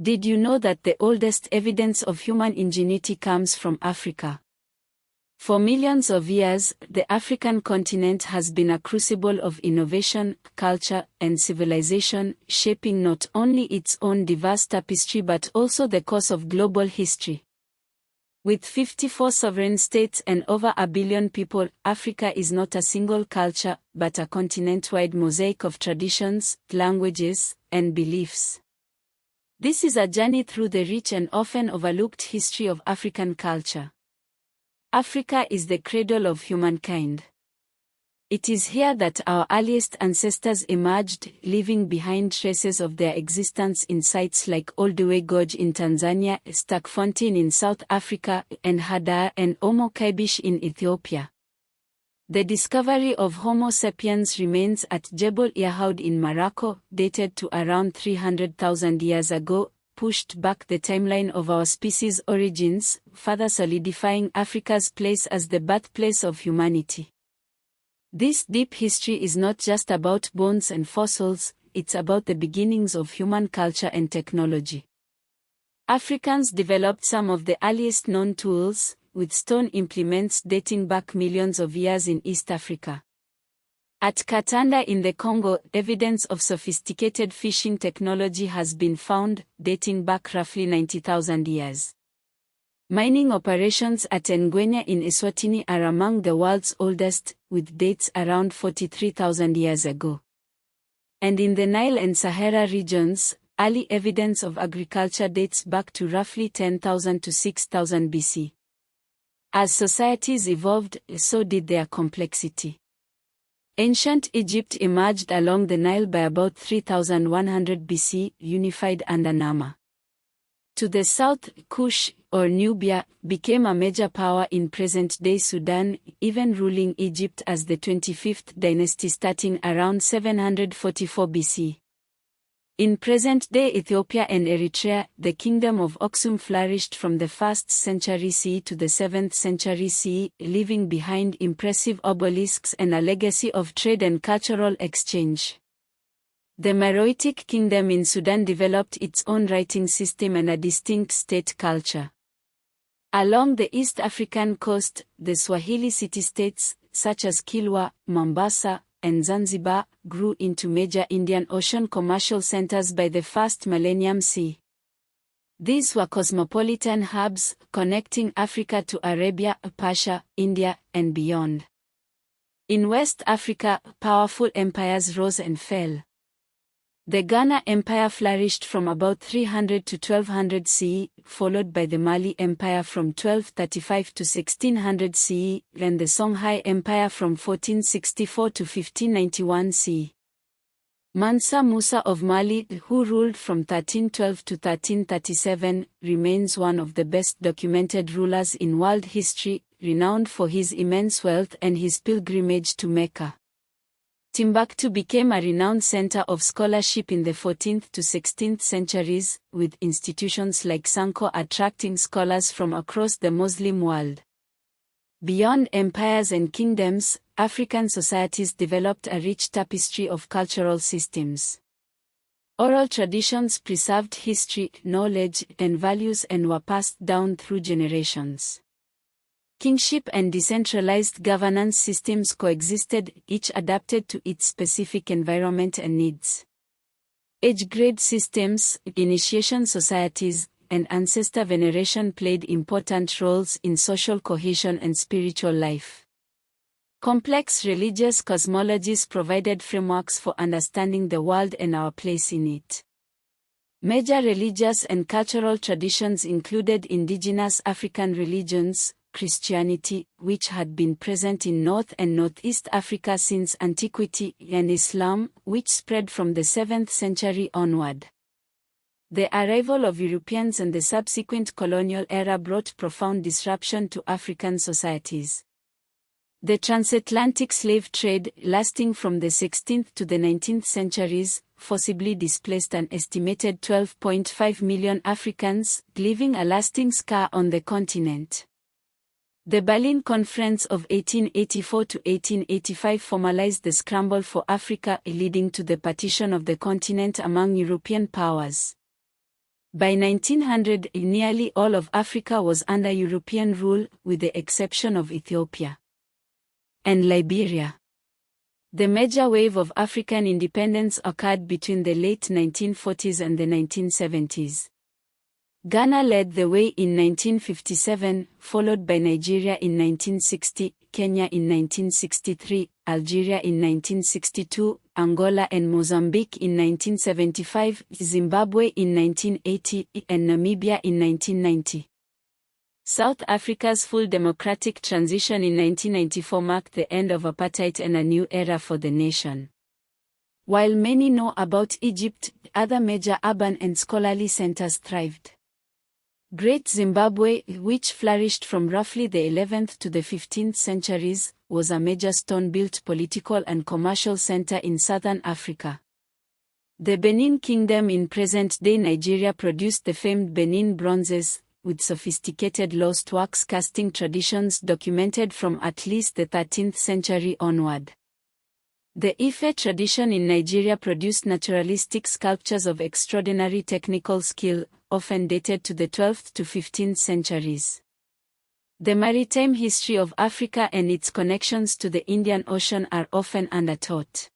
Did you know that the oldest evidence of human ingenuity comes from Africa? For millions of years, the African continent has been a crucible of innovation, culture, and civilization, shaping not only its own diverse tapestry but also the course of global history. With 54 sovereign states and over 1 billion people, Africa is not a single culture, but a continent-wide mosaic of traditions, languages, and beliefs. This is a journey through the rich and often overlooked history of African culture. Africa is the cradle of humankind. It is here that our earliest ancestors emerged, leaving behind traces of their existence in sites like Olduvai Gorge in Tanzania, Sterkfontein in South Africa, and Hadar and Omo Kaibish in Ethiopia. The discovery of Homo sapiens remains at Jebel Irhoud in Morocco, dated to around 300,000 years ago, pushed back the timeline of our species' origins, further solidifying Africa's place as the birthplace of humanity. This deep history is not just about bones and fossils, it's about the beginnings of human culture and technology. Africans developed some of the earliest known tools, with stone implements dating back millions of years in East Africa. At Katanda in the Congo, evidence of sophisticated fishing technology has been found, dating back roughly 90,000 years. Mining operations at Ngwenya in Eswatini are among the world's oldest, with dates around 43,000 years ago. And in the Nile and Sahara regions, early evidence of agriculture dates back to roughly 10,000 to 6,000 BC. As societies evolved, so did their complexity. Ancient Egypt emerged along the Nile by about 3100 BC, unified under Nama. To the south, Kush, or Nubia, became a major power in present-day Sudan, even ruling Egypt as the 25th dynasty starting around 744 BC. In present-day Ethiopia and Eritrea, the kingdom of Aksum flourished from the 1st century CE to the 7th century CE, leaving behind impressive obelisks and a legacy of trade and cultural exchange. The Meroitic kingdom in Sudan developed its own writing system and a distinct state culture. Along the East African coast, the Swahili city-states, such as Kilwa, Mombasa, and Zanzibar, grew into major Indian Ocean commercial centers by the first millennium CE. These were cosmopolitan hubs, connecting Africa to Arabia, Persia, India, and beyond. In West Africa, powerful empires rose and fell. The Ghana Empire flourished from about 300 to 1200 CE, followed by the Mali Empire from 1235 to 1600 CE, and the Songhai Empire from 1464 to 1591 CE. Mansa Musa of Mali, who ruled from 1312 to 1337, remains one of the best documented rulers in world history, renowned for his immense wealth and his pilgrimage to Mecca. Timbuktu became a renowned center of scholarship in the 14th to 16th centuries, with institutions like Sanko attracting scholars from across the Muslim world. Beyond empires and kingdoms, African societies developed a rich tapestry of cultural systems. Oral traditions preserved history, knowledge, and values and were passed down through generations. Kingship and decentralized governance systems coexisted, each adapted to its specific environment and needs. Age-grade systems, initiation societies, and ancestor veneration played important roles in social cohesion and spiritual life. Complex religious cosmologies provided frameworks for understanding the world and our place in it. Major religious and cultural traditions included indigenous African religions, Christianity, which had been present in North and Northeast Africa since antiquity, and Islam, which spread from the 7th century onward. The arrival of Europeans and the subsequent colonial era brought profound disruption to African societies. The transatlantic slave trade, lasting from the 16th to the 19th centuries, forcibly displaced an estimated 12.5 million Africans, leaving a lasting scar on the continent. The Berlin Conference of 1884 to 1885 formalized the scramble for Africa, leading to the partition of the continent among European powers. By 1900, nearly all of Africa was under European rule, with the exception of Ethiopia and Liberia. The major wave of African independence occurred between the late 1940s and the 1970s. Ghana led the way in 1957, followed by Nigeria in 1960, Kenya in 1963, Algeria in 1962, Angola and Mozambique in 1975, Zimbabwe in 1980, and Namibia in 1990. South Africa's full democratic transition in 1994 marked the end of apartheid and a new era for the nation. While many know about Egypt, other major urban and scholarly centers thrived. Great Zimbabwe, which flourished from roughly the 11th to the 15th centuries, was a major stone-built political and commercial center in southern Africa. The Benin Kingdom in present-day Nigeria produced the famed Benin bronzes, with sophisticated lost wax casting traditions documented from at least the 13th century onward. The Ife tradition in Nigeria produced naturalistic sculptures of extraordinary technical skill, often dated to the 12th to 15th centuries. The maritime history of Africa and its connections to the Indian Ocean are often undertaught.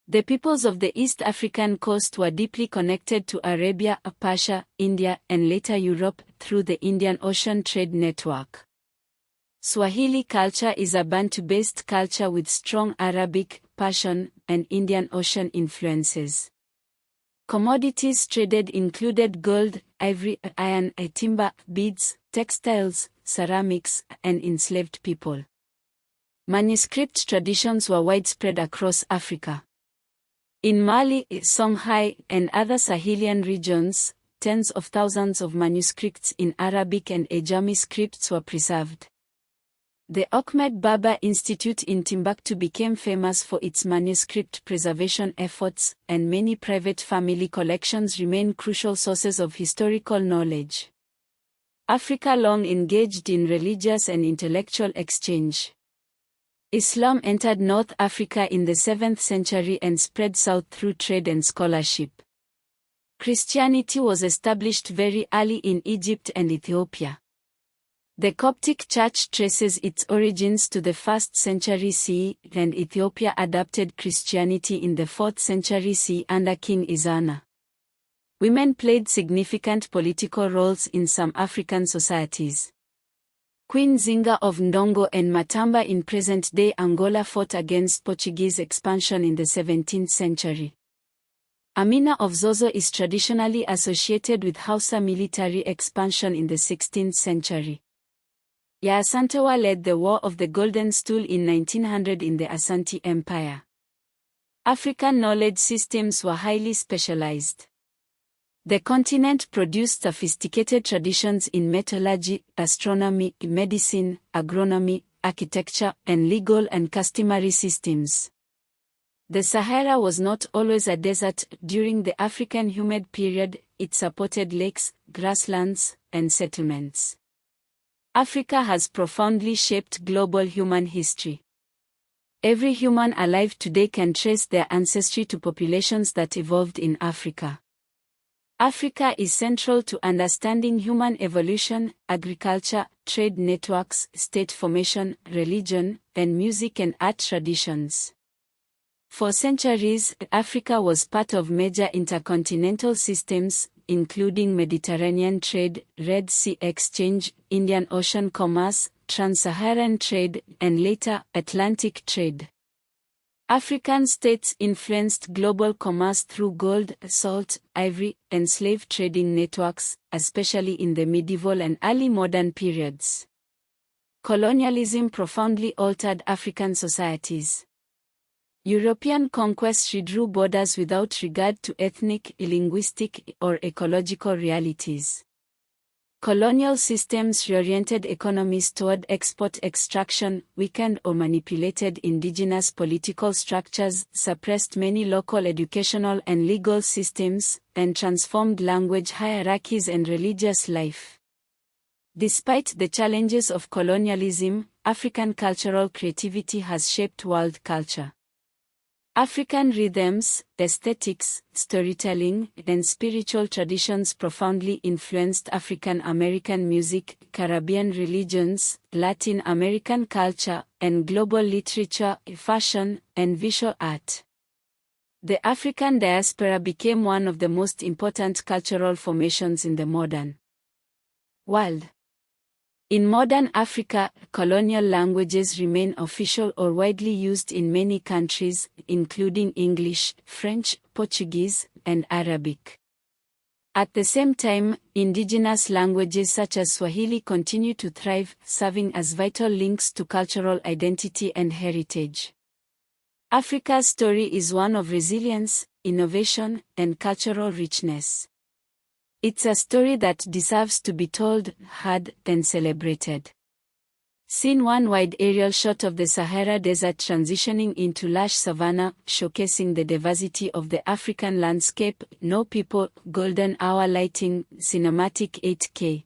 The peoples of the East African coast were deeply connected to Arabia, Persia, India, and later Europe through the Indian Ocean trade network. Swahili culture is a Bantu-based culture with strong Arabic, Persian, and Indian Ocean influences. Commodities traded included gold, ivory, iron, timber, beads, textiles, ceramics, and enslaved people. Manuscript traditions were widespread across Africa. In Mali, Songhai, and other Sahelian regions, tens of thousands of manuscripts in Arabic and Ajami scripts were preserved. The Ahmed Baba Institute in Timbuktu became famous for its manuscript preservation efforts, and many private family collections remain crucial sources of historical knowledge. Africa long engaged in religious and intellectual exchange. Islam entered North Africa in the 7th century and spread south through trade and scholarship. Christianity was established very early in Egypt and Ethiopia. The Coptic Church traces its origins to the 1st century CE, and Ethiopia adopted Christianity in the 4th century CE under King Izana. Women played significant political roles in some African societies. Queen Zinga of Ndongo and Matamba in present-day Angola fought against Portuguese expansion in the 17th century. Amina of Zozo is traditionally associated with Hausa military expansion in the 16th century. Ya Asantewa led the War of the Golden Stool in 1900 in the Asante Empire. African knowledge systems were highly specialized. The continent produced sophisticated traditions in metallurgy, astronomy, medicine, agronomy, architecture, and legal and customary systems. The Sahara was not always a desert. During the African humid period, it supported lakes, grasslands, and settlements. Africa has profoundly shaped global human history. Every human alive today can trace their ancestry to populations that evolved in Africa. Africa is central to understanding human evolution, agriculture, trade networks, state formation, religion, and music and art traditions. For centuries, Africa was part of major intercontinental systems, including Mediterranean trade, Red Sea exchange, Indian Ocean commerce, Trans-Saharan trade, and later, Atlantic trade. African states influenced global commerce through gold, salt, ivory, and slave trading networks, especially in the medieval and early modern periods. Colonialism profoundly altered African societies. European conquest redrew borders without regard to ethnic, linguistic, or ecological realities. Colonial systems reoriented economies toward export extraction, weakened or manipulated indigenous political structures, suppressed many local educational and legal systems, and transformed language hierarchies and religious life. Despite the challenges of colonialism, African cultural creativity has shaped world culture. African rhythms, aesthetics, storytelling, and spiritual traditions profoundly influenced African American music, Caribbean religions, Latin American culture, and global literature, fashion, and visual art. The African diaspora became one of the most important cultural formations in the modern world. In modern Africa, colonial languages remain official or widely used in many countries, including English, French, Portuguese, and Arabic. At the same time, indigenous languages such as Swahili continue to thrive, serving as vital links to cultural identity and heritage. Africa's story is one of resilience, innovation, and cultural richness. It's a story that deserves to be told, heard, and celebrated. Seen one wide aerial shot of the Sahara Desert transitioning into lush savanna, showcasing the diversity of the African landscape, no people, golden hour lighting, cinematic 8K.